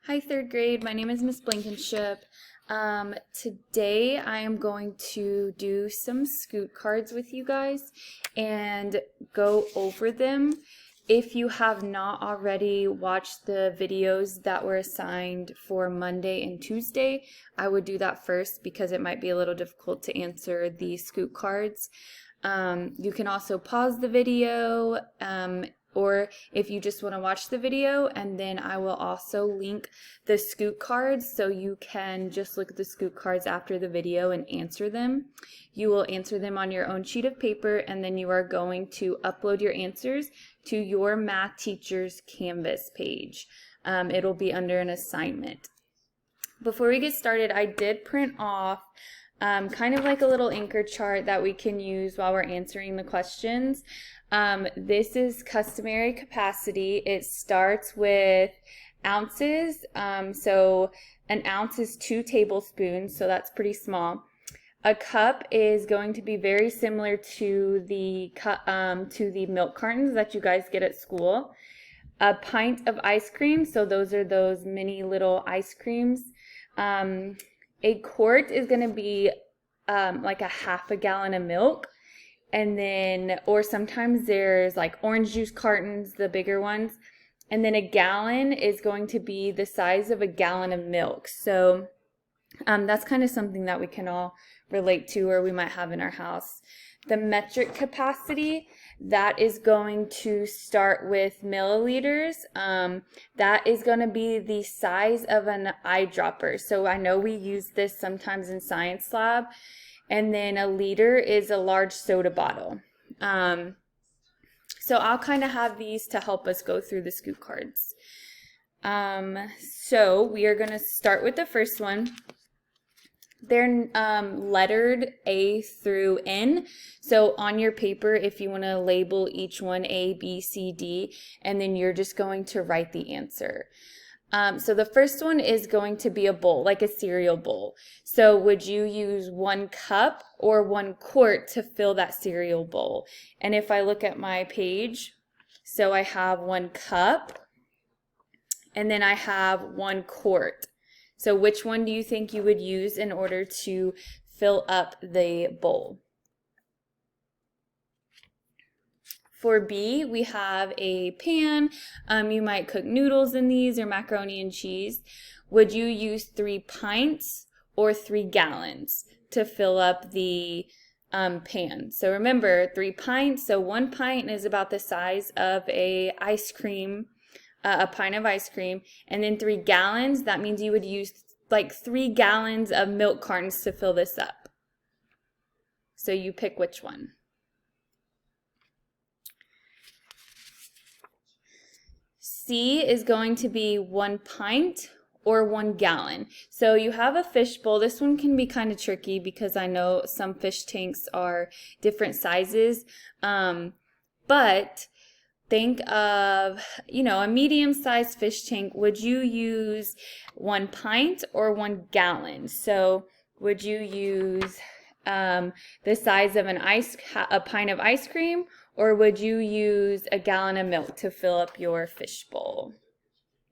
Hi, third grade. My name is Miss Blankenship. Today I am going to do some scoot cards with you guys and go over them. If you have not already watched the videos that were assigned for Monday and Tuesday, I would do that first because it might be a little difficult to answer the scoot cards. You can also pause the video, or if you just want to watch the video, and then I will also link the scoot cards so you can just look at the scoot cards after the video and answer them. You will answer them on your own sheet of paper, and then you are going to upload your answers to your math teacher's Canvas page. It'll be under an assignment. Before we get started, I did print off kind of like a little anchor chart that we can use while we're answering the questions. This is customary capacity. It starts with ounces. So an ounce is 2 tablespoons, so that's pretty small. A cup is going to be very similar to the milk cartons that you guys get at school. A pint of ice cream, so those are those mini little ice creams. A quart is going to be like a half a gallon of milk. And then, or sometimes there's like orange juice cartons, the bigger ones. And then a gallon is going to be the size of a gallon of milk. So that's kind of something that we can all relate to, or we might have in our house. The metric capacity, that is going to start with milliliters. That is going to be the size of an eyedropper. So I know we use this sometimes in science lab. And then a liter is a large soda bottle. So I'll kind of have these to help us go through the scoot cards. So we are going to start with the first one. They're lettered A through N. So on your paper, if you want to label each one A, B, C, D, and then you're just going to write the answer. So the first one is going to be a bowl, like a cereal bowl. So would you use 1 cup or 1 quart to fill that cereal bowl? And if I look at my page, so I have 1 cup, and then I have 1 quart. So which one do you think you would use in order to fill up the bowl? For B, we have a pan. You might cook noodles in these or macaroni and cheese. Would you use 3 pints or 3 gallons to fill up the pan? So remember, 3 pints, so 1 pint is about the size of a ice cream, a pint of ice cream. And then 3 gallons, that means you would use like 3 gallons of milk cartons to fill this up. So you pick which one. C is going to be 1 pint or 1 gallon. So you have a fish bowl. This one can be kind of tricky because I know some fish tanks are different sizes. But think of, a medium-sized fish tank. Would you use 1 pint or 1 gallon? So would you use the size of a pint of ice cream, or would you use a gallon of milk to fill up your fish bowl?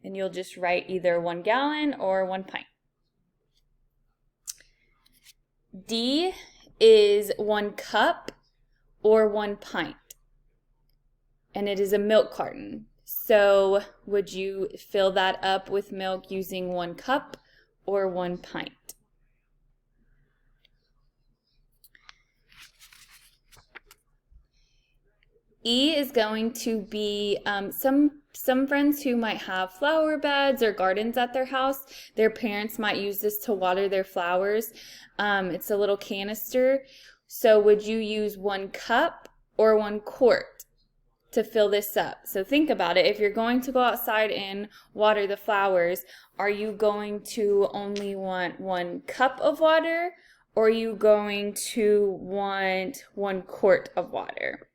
And you'll just write either 1 gallon or 1 pint. D is 1 cup or 1 pint. And it is a milk carton. So would you fill that up with milk using 1 cup or 1 pint? E is going to be some friends who might have flower beds or gardens at their house. Their parents might use this to water their flowers. It's a little canister. So would you use 1 cup or 1 quart to fill this up? So think about it. If you're going to go outside and water the flowers, are you going to only want 1 cup of water, or are you going to want 1 quart of water?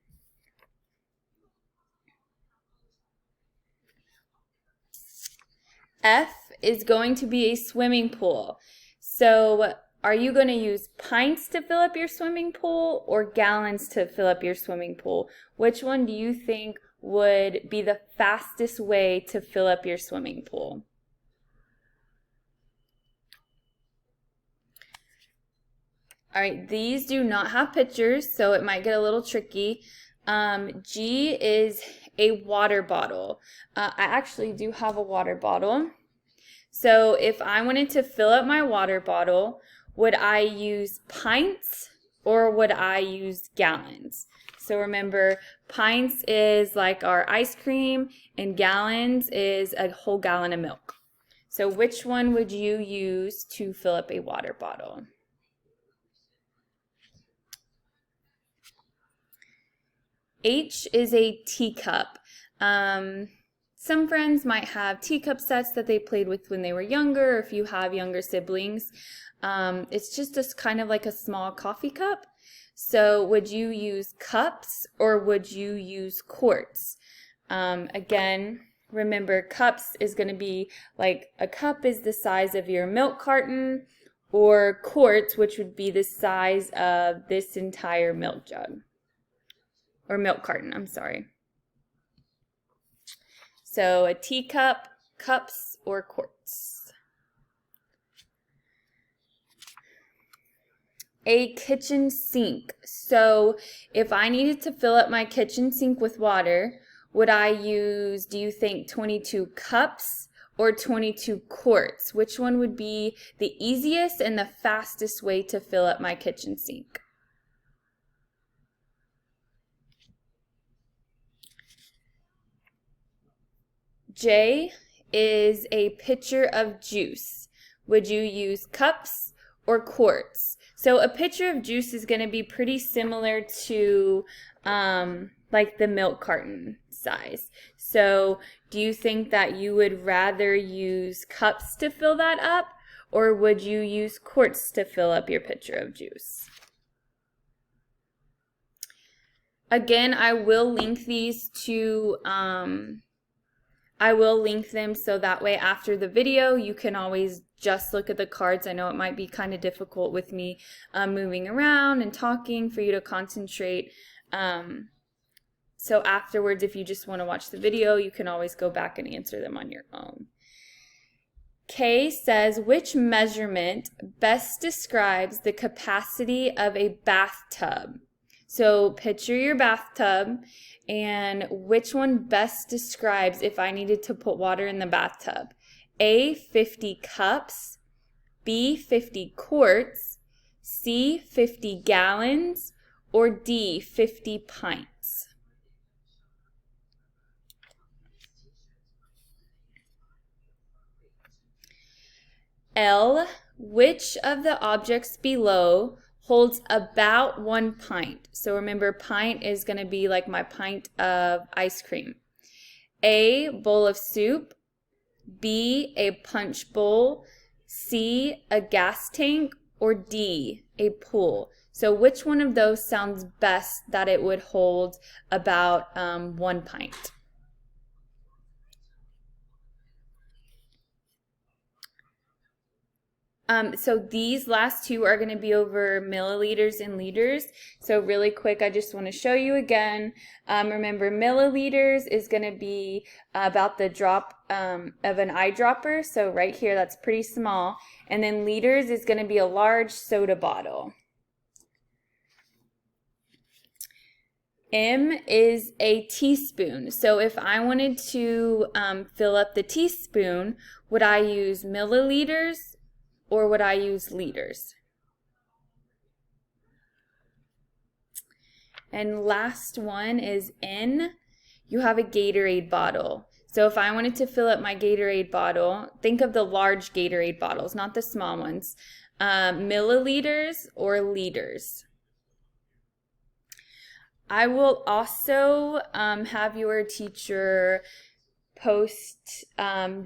F is going to be a swimming pool. So are you going to use pints to fill up your swimming pool or gallons to fill up your swimming pool? Which one do you think would be the fastest way to fill up your swimming pool? All right, these do not have pictures, so it might get a little tricky. G is a water bottle. I actually do have a water bottle. So if I wanted to fill up my water bottle, would I use pints or would I use gallons? So remember, pints is like our ice cream and gallons is a whole gallon of milk. So which one would you use to fill up a water bottle? H is a teacup. Some friends might have teacup sets that they played with when they were younger, or if you have younger siblings. It's just kind of like a small coffee cup. So would you use cups or would you use quarts? Again, remember cups is going to be like a cup is the size of your milk carton, or quarts, which would be the size of this entire milk jug. Or milk carton, I'm sorry. So a teacup, cups, or quarts. A kitchen sink. So if I needed to fill up my kitchen sink with water, would I use, do you think 22 cups or 22 quarts? Which one would be the easiest and the fastest way to fill up my kitchen sink? J is a pitcher of juice. Would you use cups or quarts? So a pitcher of juice is going to be pretty similar to like the milk carton size. So do you think that you would rather use cups to fill that up, or would you use quarts to fill up your pitcher of juice? Again, I will link these to I will link them so that way after the video you can always just look at the cards. I know it might be kind of difficult with me moving around and talking for you to concentrate. So afterwards, if you just want to watch the video, you can always go back and answer them on your own. K says, which measurement best describes the capacity of a bathtub? So picture your bathtub, and which one best describes if I needed to put water in the bathtub? A, 50 cups, B, 50 quarts, C, 50 gallons, or D, 50 pints? L, which of the objects below holds about 1 pint? So remember, pint is going to be like my pint of ice cream. A, bowl of soup, B, a punch bowl, C, a gas tank, or D, a pool? So which one of those sounds best that it would hold about 1 pint? So these last two are going to be over milliliters and liters. So really quick, I just want to show you again. Remember, milliliters is going to be about the drop of an eyedropper. So right here, that's pretty small. And then liters is going to be a large soda bottle. M is a teaspoon. So if I wanted to fill up the teaspoon, would I use milliliters or would I use liters? And last one is N. You have a Gatorade bottle. So if I wanted to fill up my Gatorade bottle, think of the large Gatorade bottles, not the small ones. Milliliters or liters? I will also have your teacher post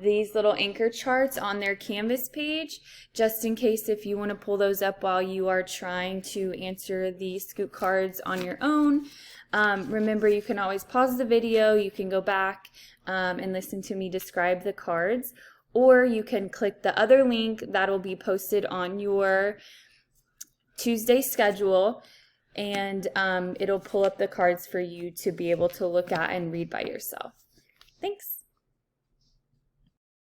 these little anchor charts on their Canvas page, just in case if you want to pull those up while you are trying to answer the Scoot cards on your own. Remember, you can always pause the video, you can go back and listen to me describe the cards, or you can click the other link that will be posted on your Tuesday schedule, and it'll pull up the cards for you to be able to look at and read by yourself. Thanks.